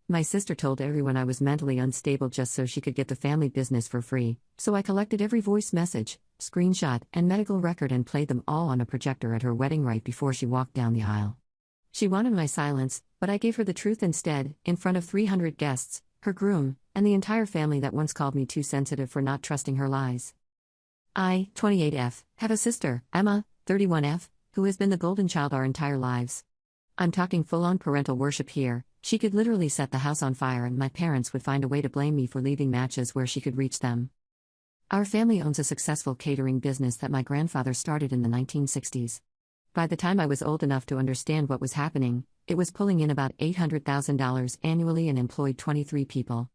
My sister told everyone I was mentally unstable just so she could get the family business for free, so I collected every voice message, screenshot, and medical record and played them all on a projector at her wedding right before she walked down the aisle. She wanted my silence, but I gave her the truth instead, in front of 300 guests, her groom, and the entire family that once called me too sensitive for not trusting her lies. I, 28F, have a sister, Emma, 31F, who has been the golden child our entire lives. I'm talking full-on parental worship here. She could literally set the house on fire and my parents would find a way to blame me for leaving matches where she could reach them. Our family owns a successful catering business that my grandfather started in the 1960s. By the time I was old enough to understand what was happening, it was pulling in about $800,000 annually and employed 23 people.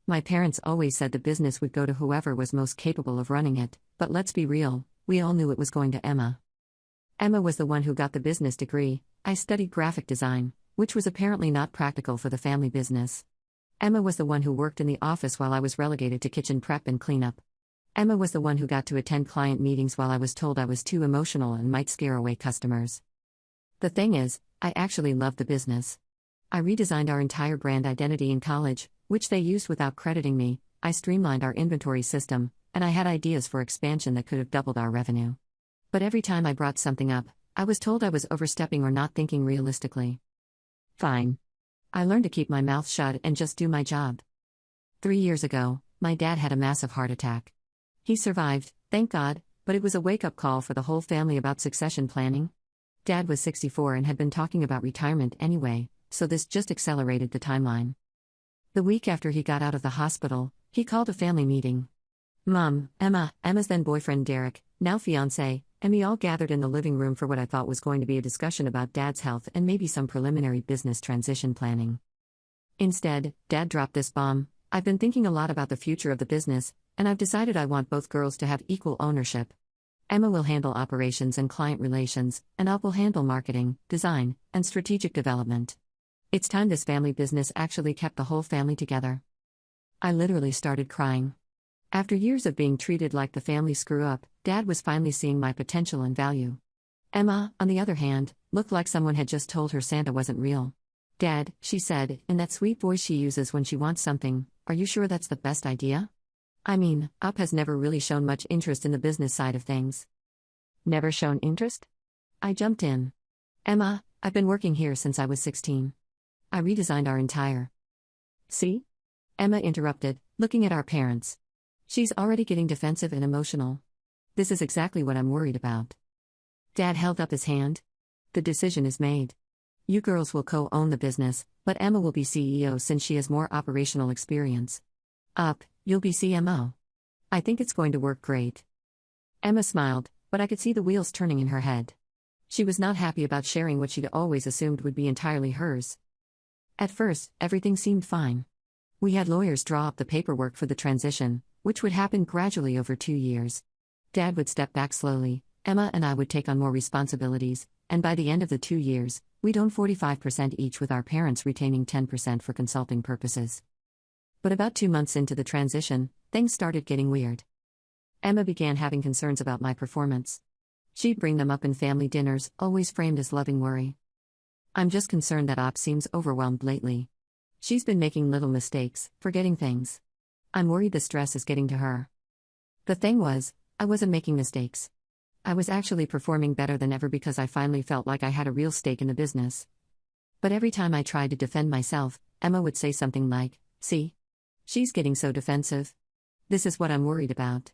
My parents always said the business would go to whoever was most capable of running it, but let's be real, we all knew it was going to Emma. Emma was the one who got the business degree. I studied graphic design, which was apparently not practical for the family business. Emma was the one who worked in the office while I was relegated to kitchen prep and cleanup. Emma was the one who got to attend client meetings while I was told I was too emotional and might scare away customers. The thing is, I actually loved the business. I redesigned our entire brand identity in college, which they used without crediting me. I streamlined our inventory system, and I had ideas for expansion that could have doubled our revenue. But every time I brought something up, I was told I was overstepping or not thinking realistically. Fine. I learned to keep my mouth shut and just do my job. 3 years ago, my dad had a massive heart attack. He survived, thank God, but it was a wake-up call for the whole family about succession planning. Dad was 64 and had been talking about retirement anyway, so this just accelerated the timeline. The week after he got out of the hospital, he called a family meeting. Mom, Emma's then boyfriend Derek, now fiancé, and me all gathered in the living room for what I thought was going to be a discussion about Dad's health and maybe some preliminary business transition planning. Instead, Dad dropped this bomb: I've been thinking a lot about the future of the business, and I've decided I want both girls to have equal ownership. Emma will handle operations and client relations, and I will handle marketing, design, and strategic development. It's time this family business actually kept the whole family together. I literally started crying. After years of being treated like the family screw-up, Dad was finally seeing my potential and value. Emma, on the other hand, looked like someone had just told her Santa wasn't real. Dad, she said, in that sweet voice she uses when she wants something, are you sure that's the best idea? I mean, Up has never really shown much interest in the business side of things. Never shown interest? I jumped in. Emma, I've been working here since I was 16. I redesigned our entire... See? Emma interrupted, looking at our parents. She's already getting defensive and emotional. This is exactly what I'm worried about. Dad held up his hand. The decision is made. You girls will co-own the business, but Emma will be CEO since she has more operational experience. Up, you'll be CMO. I think it's going to work great. Emma smiled, but I could see the wheels turning in her head. She was not happy about sharing what she'd always assumed would be entirely hers. At first, everything seemed fine. We had lawyers draw up the paperwork for the transition, which would happen gradually over 2 years. Dad would step back slowly, Emma and I would take on more responsibilities, and by the end of the 2 years, we'd own 45% each with our parents retaining 10% for consulting purposes. But about 2 months into the transition, things started getting weird. Emma began having concerns about my performance. She'd bring them up in family dinners, always framed as loving worry. I'm just concerned that Op seems overwhelmed lately. She's been making little mistakes, forgetting things. I'm worried the stress is getting to her. The thing was, I wasn't making mistakes. I was actually performing better than ever because I finally felt like I had a real stake in the business. But every time I tried to defend myself, Emma would say something like, "See? She's getting so defensive. This is what I'm worried about."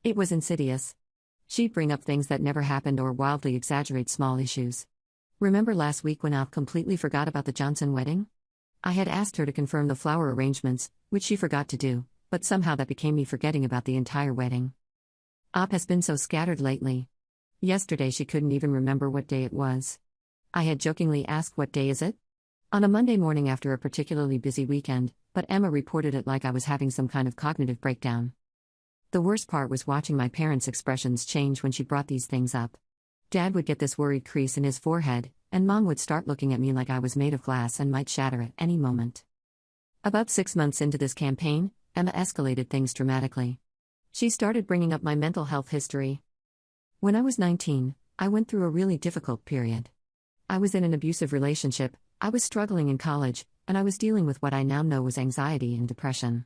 It was insidious. She'd bring up things that never happened or wildly exaggerate small issues. Remember last week when Al completely forgot about the Johnson wedding? I had asked her to confirm the flower arrangements, which she forgot to do, but somehow that became me forgetting about the entire wedding. Op has been so scattered lately. Yesterday she couldn't even remember what day it was. I had jokingly asked, "What day is it?" On a Monday morning after a particularly busy weekend, but Emma reported it like I was having some kind of cognitive breakdown. The worst part was watching my parents' expressions change when she brought these things up. Dad would get this worried crease in his forehead, and Mom would start looking at me like I was made of glass and might shatter at any moment. About 6 months into this campaign, Emma escalated things dramatically. She started bringing up my mental health history. When I was 19, I went through a really difficult period. I was in an abusive relationship, I was struggling in college, and I was dealing with what I now know was anxiety and depression.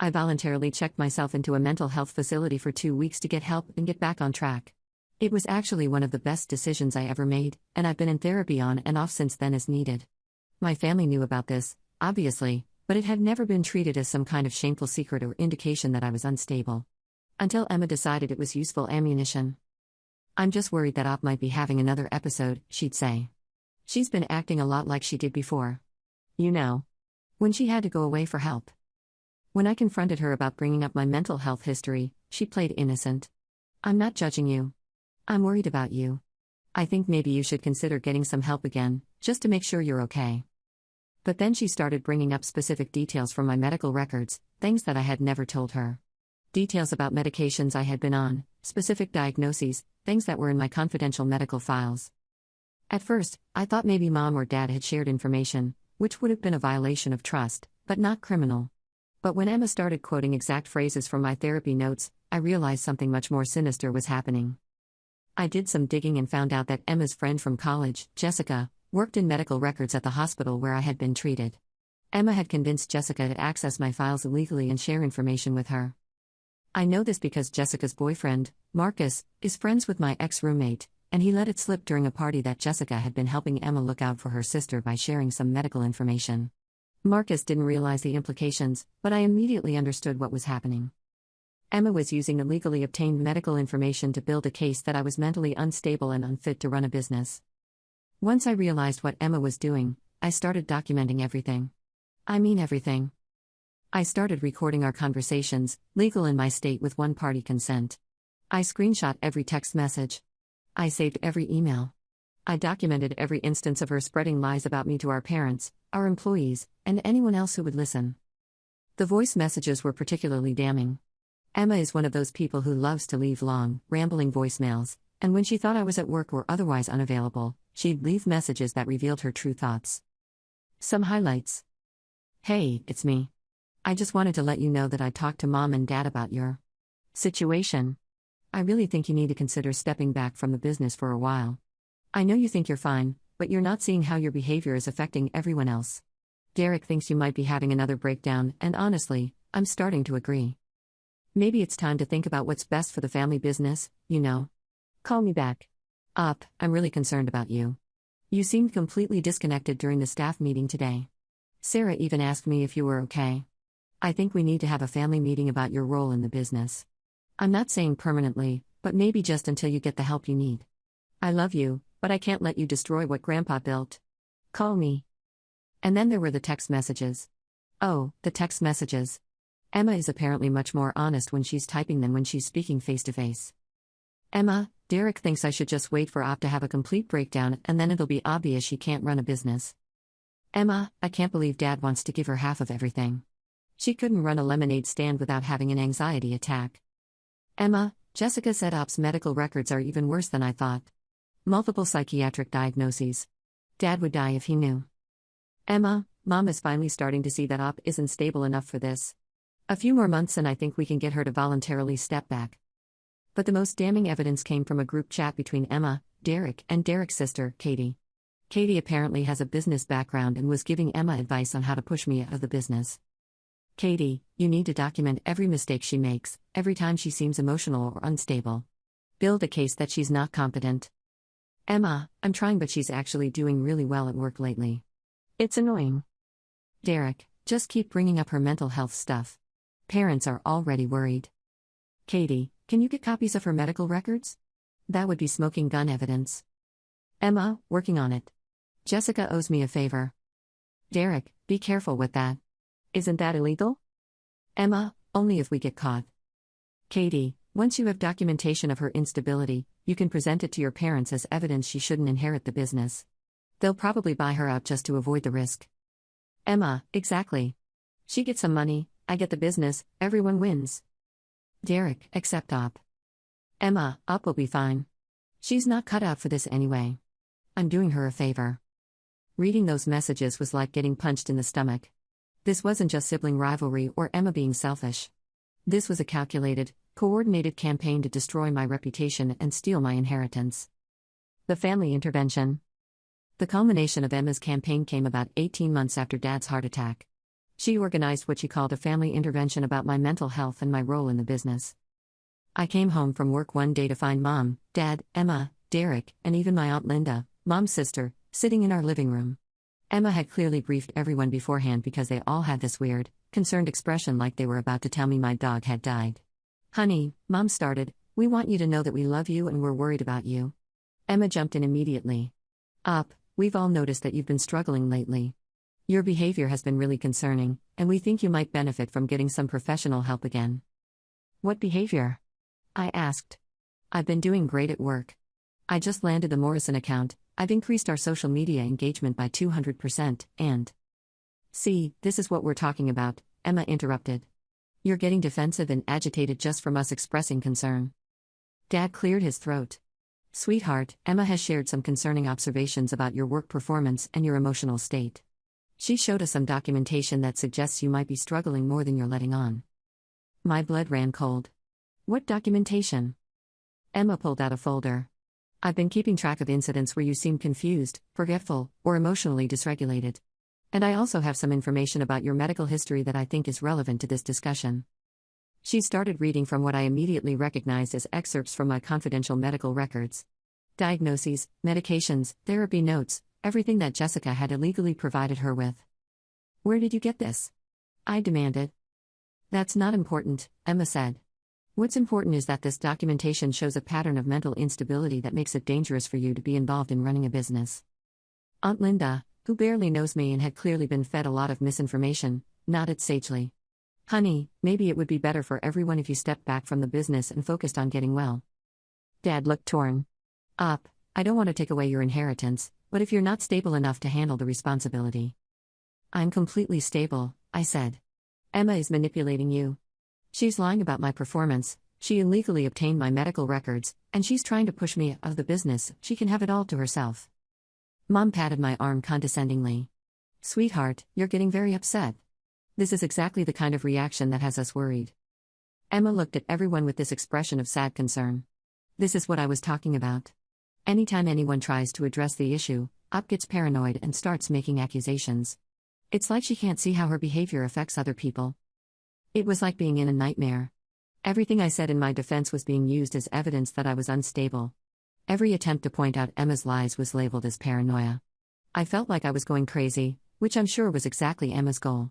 I voluntarily checked myself into a mental health facility for 2 weeks to get help and get back on track. It was actually one of the best decisions I ever made, and I've been in therapy on and off since then as needed. My family knew about this, obviously, but it had never been treated as some kind of shameful secret or indication that I was unstable. Until Emma decided it was useful ammunition. "I'm just worried that Op might be having another episode," she'd say. "She's been acting a lot like she did before. You know, when she had to go away for help." When I confronted her about bringing up my mental health history, she played innocent. "I'm not judging you. I'm worried about you. I think maybe you should consider getting some help again, just to make sure you're okay." But then she started bringing up specific details from my medical records, things that I had never told her. Details about medications I had been on, specific diagnoses, things that were in my confidential medical files. At first, I thought maybe Mom or Dad had shared information, which would have been a violation of trust, but not criminal. But when Emma started quoting exact phrases from my therapy notes, I realized something much more sinister was happening. I did some digging and found out that Emma's friend from college, Jessica, worked in medical records at the hospital where I had been treated. Emma had convinced Jessica to access my files illegally and share information with her. I know this because Jessica's boyfriend, Marcus, is friends with my ex-roommate, and he let it slip during a party that Jessica had been helping Emma look out for her sister by sharing some medical information. Marcus didn't realize the implications, but I immediately understood what was happening. Emma was using illegally obtained medical information to build a case that I was mentally unstable and unfit to run a business. Once I realized what Emma was doing, I started documenting everything. I mean everything. I started recording our conversations, legal in my state with one-party consent. I screenshot every text message. I saved every email. I documented every instance of her spreading lies about me to our parents, our employees, and anyone else who would listen. The voice messages were particularly damning. Emma is one of those people who loves to leave long, rambling voicemails, and when she thought I was at work or otherwise unavailable, she'd leave messages that revealed her true thoughts. Some highlights. "Hey, it's me. I just wanted to let you know that I talked to Mom and Dad about your situation. I really think you need to consider stepping back from the business for a while. I know you think you're fine, but you're not seeing how your behavior is affecting everyone else. Derek thinks you might be having another breakdown, and honestly, I'm starting to agree. Maybe it's time to think about what's best for the family business, you know. Call me back. Up, I'm really concerned about you. You seemed completely disconnected during the staff meeting today. Sarah even asked me if you were okay. I think we need to have a family meeting about your role in the business. I'm not saying permanently, but maybe just until you get the help you need. I love you, but I can't let you destroy what Grandpa built. Call me." And then there were the text messages. Oh, the text messages. Emma is apparently much more honest when she's typing than when she's speaking face-to-face. "Emma, Derek thinks I should just wait for Op to have a complete breakdown and then it'll be obvious she can't run a business. Emma, I can't believe Dad wants to give her half of everything. She couldn't run a lemonade stand without having an anxiety attack. Emma, Jessica said Op's medical records are even worse than I thought. Multiple psychiatric diagnoses. Dad would die if he knew. Emma, Mom is finally starting to see that Op isn't stable enough for this. A few more months and I think we can get her to voluntarily step back." But the most damning evidence came from a group chat between Emma, Derek, and Derek's sister, Katie. Katie apparently has a business background and was giving Emma advice on how to push me out of the business. "Katie, you need to document every mistake she makes, every time she seems emotional or unstable. Build a case that she's not competent. Emma, I'm trying but she's actually doing really well at work lately. It's annoying. Derek, just keep bringing up her mental health stuff. Parents are already worried. Katie, can you get copies of her medical records? That would be smoking gun evidence. Emma, working on it. Jessica owes me a favor. Derek, be careful with that. Isn't that illegal? Emma, only if we get caught. Katie, once you have documentation of her instability, you can present it to your parents as evidence she shouldn't inherit the business. They'll probably buy her out just to avoid the risk. Emma, exactly. She gets some money, I get the business, everyone wins. Derek, except Op. Emma, Op will be fine. She's not cut out for this anyway. I'm doing her a favor. Reading those messages was like getting punched in the stomach. This wasn't just sibling rivalry or Emma being selfish. This was a calculated, coordinated campaign to destroy my reputation and steal my inheritance. The family intervention. The culmination of Emma's campaign came about 18 months after Dad's heart attack. She organized what she called a family intervention about my mental health and my role in the business. I came home from work one day to find Mom, Dad, Emma, Derek, and even my Aunt Linda, Mom's sister, sitting in our living room. Emma had clearly briefed everyone beforehand because they all had this weird, concerned expression like they were about to tell me my dog had died. "Honey," Mom started, "we want you to know that we love you and we're worried about you." Emma jumped in immediately. We've all noticed that you've been struggling lately. Your behavior has been really concerning, and we think you might benefit from getting some professional help again." "What behavior?" I asked. "I've been doing great at work. I just landed the Morrison account, I've increased our social media engagement by 200%, and..." "See, this is what we're talking about," Emma interrupted. "You're getting defensive and agitated just from us expressing concern." Dad cleared his throat. "Sweetheart, Emma has shared some concerning observations about your work performance and your emotional state. She showed us some documentation that suggests you might be struggling more than you're letting on." My blood ran cold. "What documentation?" Emma pulled out a folder. "I've been keeping track of incidents where you seem confused, forgetful, or emotionally dysregulated. And I also have some information about your medical history that I think is relevant to this discussion." She started reading from what I immediately recognized as excerpts from my confidential medical records. Diagnoses, medications, therapy notes, everything that Jessica had illegally provided her with. "Where did you get this?" I demanded. "That's not important," Emma said. "What's important is that this documentation shows a pattern of mental instability that makes it dangerous for you to be involved in running a business." Aunt Linda, who barely knows me and had clearly been fed a lot of misinformation, nodded sagely. "Honey, maybe it would be better for everyone if you stepped back from the business and focused on getting well." Dad looked torn. "I don't want to take away your inheritance, but if you're not stable enough to handle the responsibility." "I'm completely stable," I said. "Emma is manipulating you. She's lying about my performance, she illegally obtained my medical records, and she's trying to push me out of the business. She can have it all to herself." Mom patted my arm condescendingly. "Sweetheart, you're getting very upset. This is exactly the kind of reaction that has us worried." Emma looked at everyone with this expression of sad concern. "This is what I was talking about. Anytime anyone tries to address the issue, Op gets paranoid and starts making accusations. It's like she can't see how her behavior affects other people." It was like being in a nightmare. Everything I said in my defense was being used as evidence that I was unstable. Every attempt to point out Emma's lies was labeled as paranoia. I felt like I was going crazy, which I'm sure was exactly Emma's goal.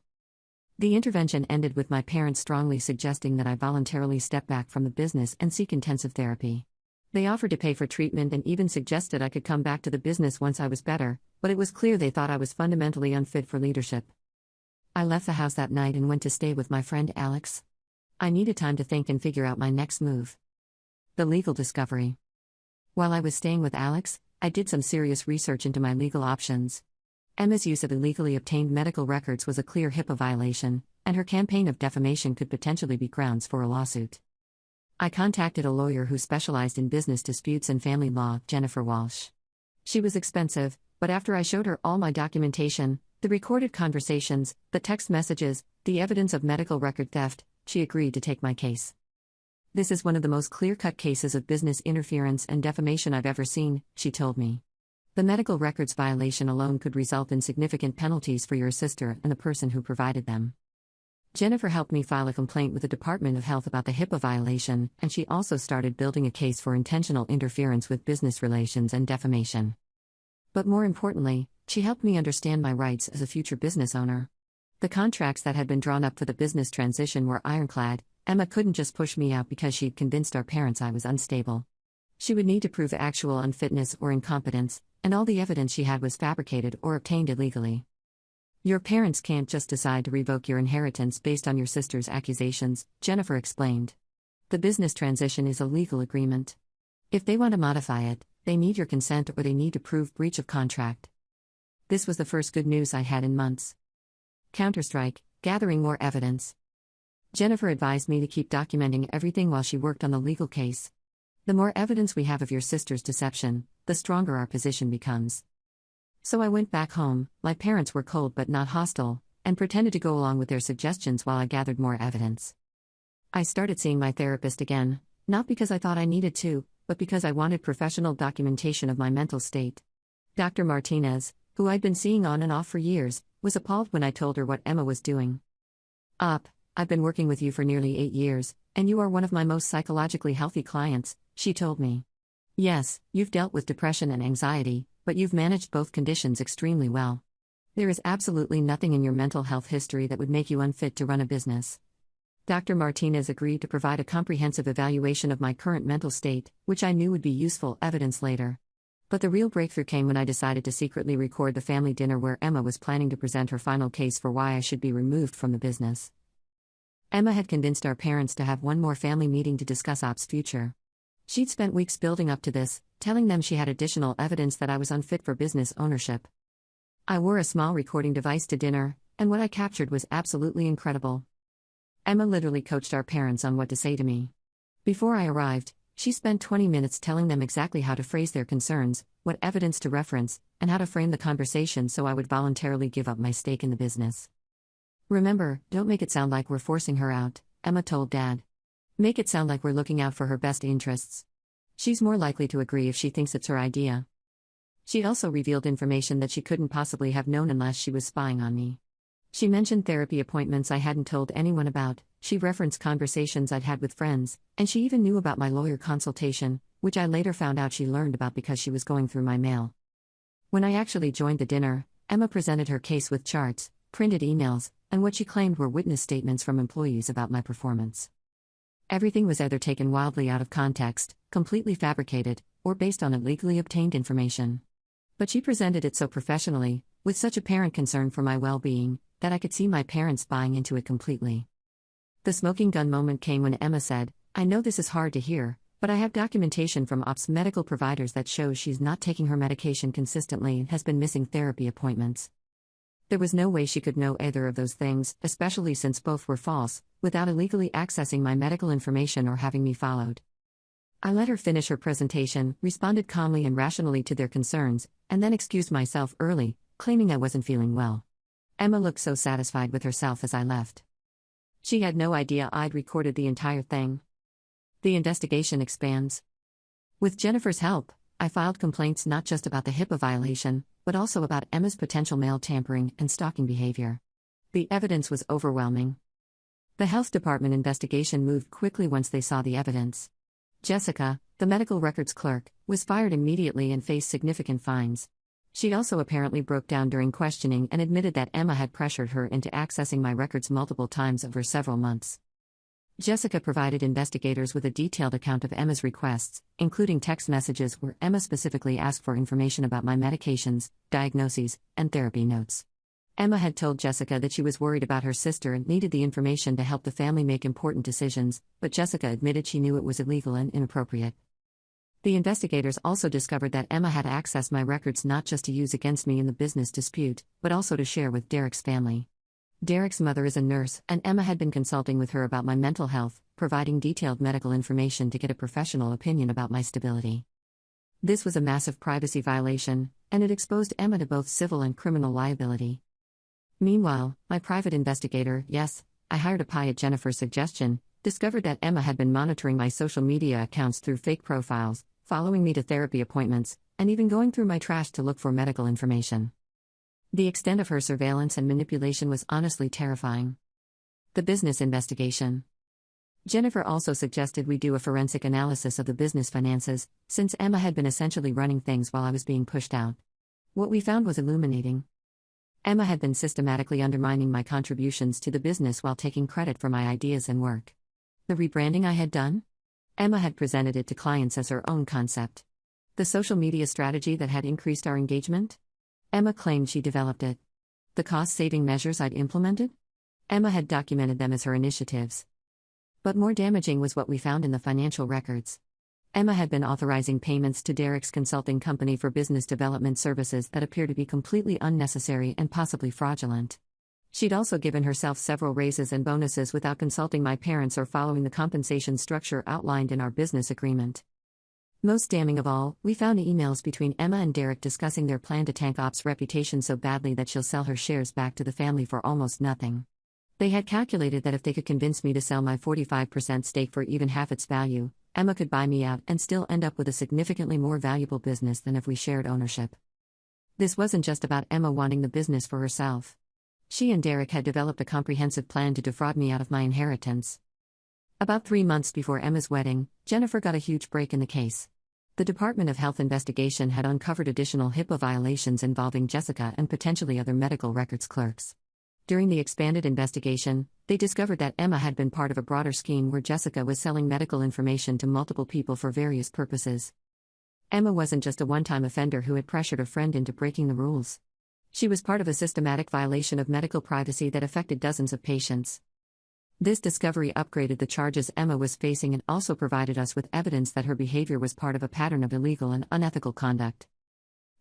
The intervention ended with my parents strongly suggesting that I voluntarily step back from the business and seek intensive therapy. They offered to pay for treatment and even suggested I could come back to the business once I was better, but it was clear they thought I was fundamentally unfit for leadership. I left the house that night and went to stay with my friend Alex. I needed time to think and figure out my next move. The legal discovery. While I was staying with Alex, I did some serious research into my legal options. Emma's use of illegally obtained medical records was a clear HIPAA violation, and her campaign of defamation could potentially be grounds for a lawsuit. I contacted a lawyer who specialized in business disputes and family law, Jennifer Walsh. She was expensive, but after I showed her all my documentation, the recorded conversations, the text messages, the evidence of medical record theft, she agreed to take my case. "This is one of the most clear-cut cases of business interference and defamation I've ever seen," she told me. "The medical records violation alone could result in significant penalties for your sister and the person who provided them." Jennifer helped me file a complaint with the Department of Health about the HIPAA violation, and she also started building a case for intentional interference with business relations and defamation. But more importantly, she helped me understand my rights as a future business owner. The contracts that had been drawn up for the business transition were ironclad. Emma couldn't just push me out because she'd convinced our parents I was unstable. She would need to prove actual unfitness or incompetence, and all the evidence she had was fabricated or obtained illegally. "Your parents can't just decide to revoke your inheritance based on your sister's accusations," Jennifer explained. "The business transition is a legal agreement. If they want to modify it, they need your consent or they need to prove breach of contract." This was the first good news I had in months. Counterstrike, gathering more evidence. Jennifer advised me to keep documenting everything while she worked on the legal case. "The more evidence we have of your sister's deception, the stronger our position becomes." So I went back home, my parents were cold but not hostile, and pretended to go along with their suggestions while I gathered more evidence. I started seeing my therapist again, not because I thought I needed to, but because I wanted professional documentation of my mental state. Dr. Martinez, who I'd been seeing on and off for years, was appalled when I told her what Emma was doing. I've been working with you for nearly 8 years, and you are one of my most psychologically healthy clients, she told me. Yes, you've dealt with depression and anxiety, but you've managed both conditions extremely well. There is absolutely nothing in your mental health history that would make you unfit to run a business. Dr. Martinez agreed to provide a comprehensive evaluation of my current mental state, which I knew would be useful evidence later. But the real breakthrough came when I decided to secretly record the family dinner where Emma was planning to present her final case for why I should be removed from the business. Emma had convinced our parents to have one more family meeting to discuss Op's future. She'd spent weeks building up to this, telling them she had additional evidence that I was unfit for business ownership. I wore a small recording device to dinner, and what I captured was absolutely incredible. Emma literally coached our parents on what to say to me. Before I arrived, she spent 20 minutes telling them exactly how to phrase their concerns, what evidence to reference, and how to frame the conversation so I would voluntarily give up my stake in the business. Remember, don't make it sound like we're forcing her out, Emma told Dad. Make it sound like we're looking out for her best interests. She's more likely to agree if she thinks it's her idea. She also revealed information that she couldn't possibly have known unless she was spying on me. She mentioned therapy appointments I hadn't told anyone about, she referenced conversations I'd had with friends, and she even knew about my lawyer consultation, which I later found out she learned about because she was going through my mail. When I actually joined the dinner, Emma presented her case with charts, printed emails, and what she claimed were witness statements from employees about my performance. Everything was either taken wildly out of context, completely fabricated, or based on illegally obtained information. But she presented it so professionally, with such apparent concern for my well-being, that I could see my parents buying into it completely. The smoking gun moment came when Emma said, "I know this is hard to hear, but I have documentation from Op's medical providers that shows she's not taking her medication consistently and has been missing therapy appointments." There was no way she could know either of those things, especially since both were false, without illegally accessing my medical information or having me followed. I let her finish her presentation, responded calmly and rationally to their concerns, and then excused myself early, claiming I wasn't feeling well. Emma looked so satisfied with herself as I left. She had no idea I'd recorded the entire thing. The investigation expands. With Jennifer's help, I filed complaints not just about the HIPAA violation, but also about Emma's potential mail tampering and stalking behavior. The evidence was overwhelming. The health department investigation moved quickly once they saw the evidence. Jessica, the medical records clerk, was fired immediately and faced significant fines. She also apparently broke down during questioning and admitted that Emma had pressured her into accessing my records multiple times over several months. Jessica provided investigators with a detailed account of Emma's requests, including text messages where Emma specifically asked for information about my medications, diagnoses, and therapy notes. Emma had told Jessica that she was worried about her sister and needed the information to help the family make important decisions, but Jessica admitted she knew it was illegal and inappropriate. The investigators also discovered that Emma had accessed my records not just to use against me in the business dispute, but also to share with Derek's family. Derek's mother is a nurse, and Emma had been consulting with her about my mental health, providing detailed medical information to get a professional opinion about my stability. This was a massive privacy violation, and it exposed Emma to both civil and criminal liability. Meanwhile, my private investigator, yes, I hired a pie at Jennifer's suggestion, discovered that Emma had been monitoring my social media accounts through fake profiles, following me to therapy appointments, and even going through my trash to look for medical information. The extent of her surveillance and manipulation was honestly terrifying. The business investigation. Jennifer also suggested we do a forensic analysis of the business finances, since Emma had been essentially running things while I was being pushed out. What we found was illuminating. Emma had been systematically undermining my contributions to the business while taking credit for my ideas and work. The rebranding I had done? Emma had presented it to clients as her own concept. The social media strategy that had increased our engagement? Emma claimed she developed it. The cost-saving measures I'd implemented? Emma had documented them as her initiatives. But more damaging was what we found in the financial records. Emma had been authorizing payments to Derek's consulting company for business development services that appear to be completely unnecessary and possibly fraudulent. She'd also given herself several raises and bonuses without consulting my parents or following the compensation structure outlined in our business agreement. Most damning of all, we found emails between Emma and Derek discussing their plan to tank Op's reputation so badly that she'll sell her shares back to the family for almost nothing. They had calculated that if they could convince me to sell my 45% stake for even half its value, Emma could buy me out and still end up with a significantly more valuable business than if we shared ownership. This wasn't just about Emma wanting the business for herself. She and Derek had developed a comprehensive plan to defraud me out of my inheritance. About 3 months before Emma's wedding, Jennifer got a huge break in the case. The Department of Health investigation had uncovered additional HIPAA violations involving Jessica and potentially other medical records clerks. During the expanded investigation, they discovered that Emma had been part of a broader scheme where Jessica was selling medical information to multiple people for various purposes. Emma wasn't just a one-time offender who had pressured a friend into breaking the rules. She was part of a systematic violation of medical privacy that affected dozens of patients. This discovery upgraded the charges Emma was facing and also provided us with evidence that her behavior was part of a pattern of illegal and unethical conduct.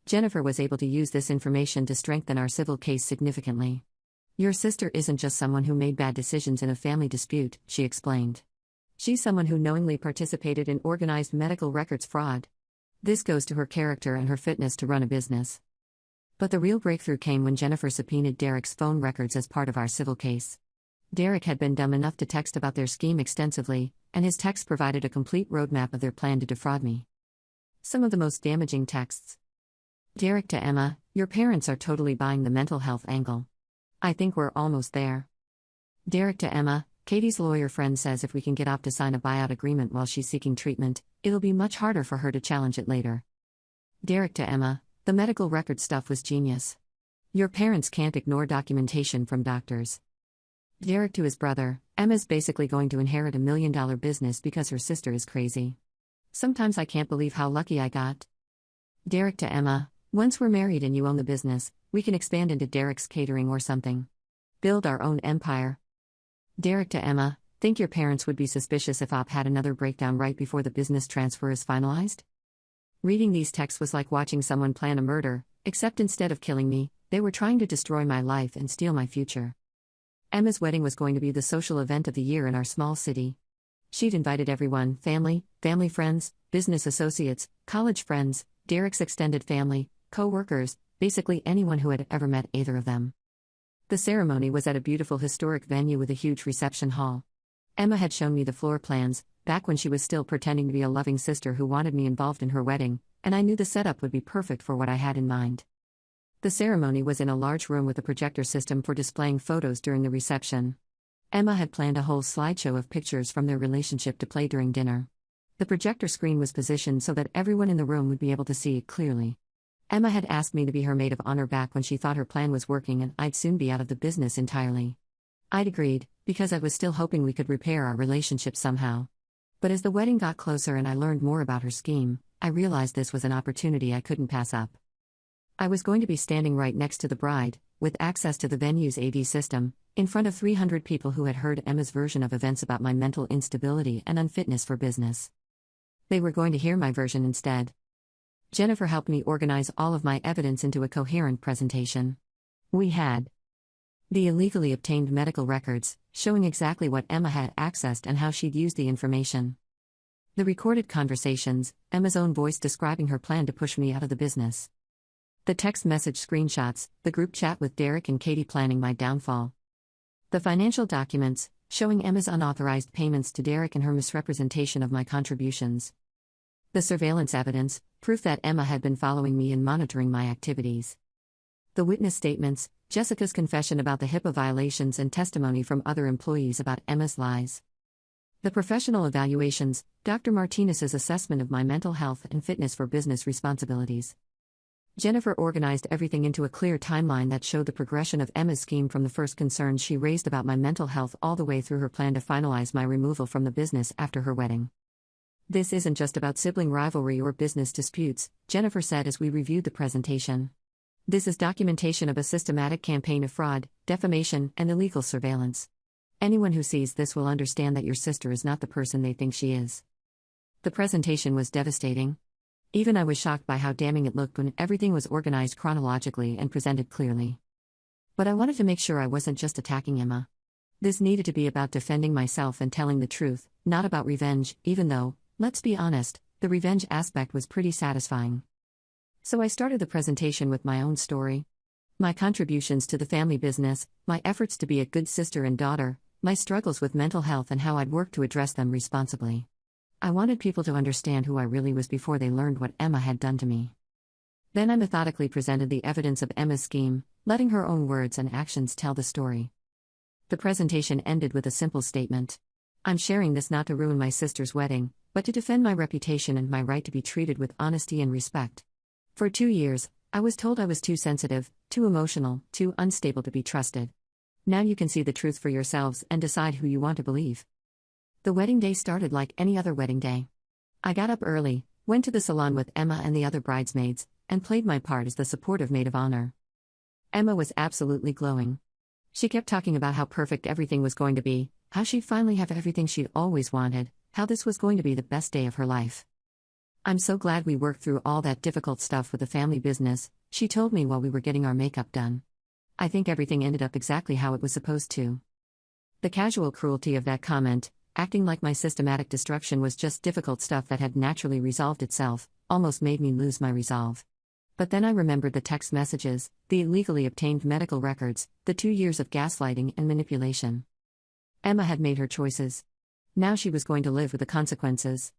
Jennifer was able to use this information to strengthen our civil case significantly. "Your sister isn't just someone who made bad decisions in a family dispute," she explained. "She's someone who knowingly participated in organized medical records fraud. This goes to her character and her fitness to run a business." But the real breakthrough came when Jennifer subpoenaed Derek's phone records as part of our civil case. Derek had been dumb enough to text about their scheme extensively, and his text provided a complete roadmap of their plan to defraud me. Some of the most damaging texts. Derek to Emma: "Your parents are totally buying the mental health angle. I think we're almost there." Derek to Emma: "Katie's lawyer friend says if we can get off to sign a buyout agreement while she's seeking treatment, it'll be much harder for her to challenge it later." Derek to Emma: "The medical record stuff was genius. Your parents can't ignore documentation from doctors." Derek to his brother: "Emma's basically going to inherit $1 million business because her sister is crazy. Sometimes I can't believe how lucky I got." Derek to Emma: "Once we're married and you own the business, we can expand into Derek's catering or something. Build our own empire." Derek to Emma: "Think your parents would be suspicious if Op had another breakdown right before the business transfer is finalized?" Reading these texts was like watching someone plan a murder, except instead of killing me, they were trying to destroy my life and steal my future. Emma's wedding was going to be the social event of the year in our small city. She'd invited everyone: family friends, business associates, college friends, Derek's extended family, co-workers, basically anyone who had ever met either of them. The ceremony was at a beautiful historic venue with a huge reception hall. Emma had shown me the floor plans, back when she was still pretending to be a loving sister who wanted me involved in her wedding, and I knew the setup would be perfect for what I had in mind. The ceremony was in a large room with a projector system for displaying photos during the reception. Emma had planned a whole slideshow of pictures from their relationship to play during dinner. The projector screen was positioned so that everyone in the room would be able to see it clearly. Emma had asked me to be her maid of honor back when she thought her plan was working and I'd soon be out of the business entirely. I'd agreed, because I was still hoping we could repair our relationship somehow. But as the wedding got closer and I learned more about her scheme, I realized this was an opportunity I couldn't pass up. I was going to be standing right next to the bride, with access to the venue's AV system, in front of 300 people who had heard Emma's version of events about my mental instability and unfitness for business. They were going to hear my version instead. Jennifer helped me organize all of my evidence into a coherent presentation. We had the illegally obtained medical records, showing exactly what Emma had accessed and how she'd used the information. The recorded conversations, Emma's own voice describing her plan to push me out of the business. The text message screenshots, the group chat with Derek and Katie planning my downfall. The financial documents, showing Emma's unauthorized payments to Derek and her misrepresentation of my contributions. The surveillance evidence, proof that Emma had been following me and monitoring my activities. The witness statements, Jessica's confession about the HIPAA violations and testimony from other employees about Emma's lies. The professional evaluations, Dr. Martinez's assessment of my mental health and fitness for business responsibilities. Jennifer organized everything into a clear timeline that showed the progression of Emma's scheme from the first concerns she raised about my mental health all the way through her plan to finalize my removal from the business after her wedding. "This isn't just about sibling rivalry or business disputes," Jennifer said as we reviewed the presentation. "This is documentation of a systematic campaign of fraud, defamation, and illegal surveillance. Anyone who sees this will understand that your sister is not the person they think she is." The presentation was devastating. Even I was shocked by how damning it looked when everything was organized chronologically and presented clearly. But I wanted to make sure I wasn't just attacking Emma. This needed to be about defending myself and telling the truth, not about revenge, even though, let's be honest, the revenge aspect was pretty satisfying. So I started the presentation with my own story. My contributions to the family business, my efforts to be a good sister and daughter, my struggles with mental health and how I'd worked to address them responsibly. I wanted people to understand who I really was before they learned what Emma had done to me. Then I methodically presented the evidence of Emma's scheme, letting her own words and actions tell the story. The presentation ended with a simple statement. I'm sharing this not to ruin my sister's wedding, but to defend my reputation and my right to be treated with honesty and respect. For 2 years, I was told I was too sensitive, too emotional, too unstable to be trusted. Now you can see the truth for yourselves and decide who you want to believe. The wedding day started like any other wedding day. I got up early, went to the salon with Emma and the other bridesmaids, and played my part as the supportive maid of honor. Emma was absolutely glowing. She kept talking about how perfect everything was going to be, how she'd finally have everything she'd always wanted, how this was going to be the best day of her life. I'm so glad we worked through all that difficult stuff with the family business, she told me while we were getting our makeup done. I think everything ended up exactly how it was supposed to. The casual cruelty of that comment, acting like my systematic destruction was just difficult stuff that had naturally resolved itself, almost made me lose my resolve. But then I remembered the text messages, the illegally obtained medical records, the 2 years of gaslighting and manipulation. Emma had made her choices. Now she was going to live with the consequences.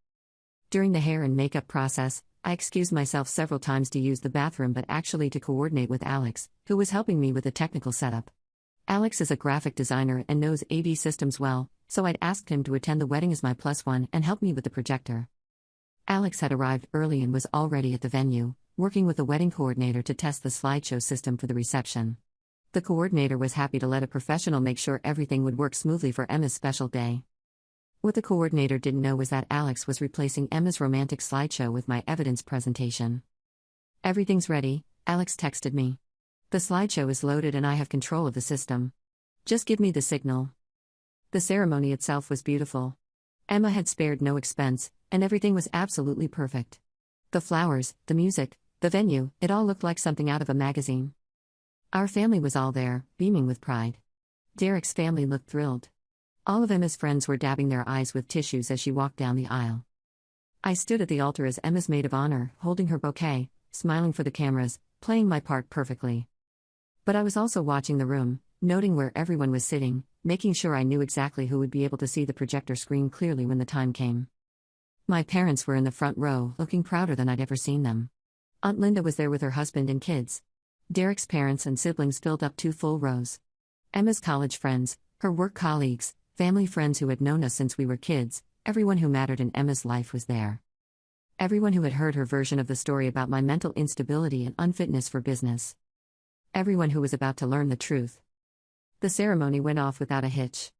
During the hair and makeup process, I excused myself several times to use the bathroom but actually to coordinate with Alex, who was helping me with the technical setup. Alex is a graphic designer and knows AV systems well, so I'd asked him to attend the wedding as my +1 and help me with the projector. Alex had arrived early and was already at the venue, working with the wedding coordinator to test the slideshow system for the reception. The coordinator was happy to let a professional make sure everything would work smoothly for Emma's special day. What the coordinator didn't know was that Alex was replacing Emma's romantic slideshow with my evidence presentation. Everything's ready, Alex texted me. The slideshow is loaded and I have control of the system. Just give me the signal. The ceremony itself was beautiful. Emma had spared no expense, and everything was absolutely perfect. The flowers, the music, the venue, it all looked like something out of a magazine. Our family was all there, beaming with pride. Derek's family looked thrilled. All of Emma's friends were dabbing their eyes with tissues as she walked down the aisle. I stood at the altar as Emma's maid of honor, holding her bouquet, smiling for the cameras, playing my part perfectly. But I was also watching the room, noting where everyone was sitting, making sure I knew exactly who would be able to see the projector screen clearly when the time came. My parents were in the front row, looking prouder than I'd ever seen them. Aunt Linda was there with her husband and kids. Derek's parents and siblings filled up 2 full rows. Emma's college friends, her work colleagues, family friends who had known us since we were kids, everyone who mattered in Emma's life was there. Everyone who had heard her version of the story about my mental instability and unfitness for business. Everyone who was about to learn the truth. The ceremony went off without a hitch.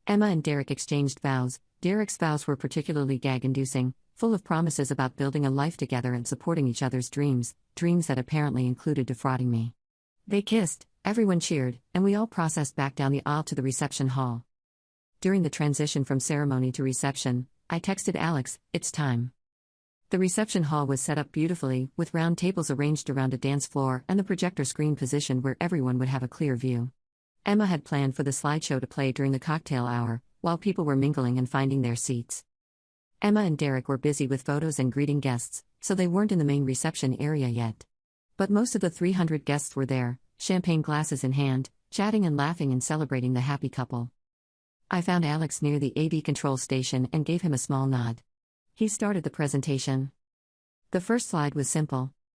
Emma and Derek exchanged vows. Derek's vows were particularly gag-inducing, full of promises about building a life together and supporting each other's dreams that apparently included defrauding me. They kissed, everyone cheered, and we all processed back down the aisle to the reception hall. During the transition from ceremony to reception, I texted Alex, "It's time." The reception hall was set up beautifully, with round tables arranged around a dance floor and the projector screen positioned where everyone would have a clear view. Emma had planned for the slideshow to play during the cocktail hour, while people were mingling and finding their seats. Emma and Derek were busy with photos and greeting guests, so they weren't in the main reception area yet. But most of the 300 guests were there, champagne glasses in hand, chatting and laughing and celebrating the happy couple. I found Alex near the AV control station and gave him a small nod. He started the presentation. The first slide was simple.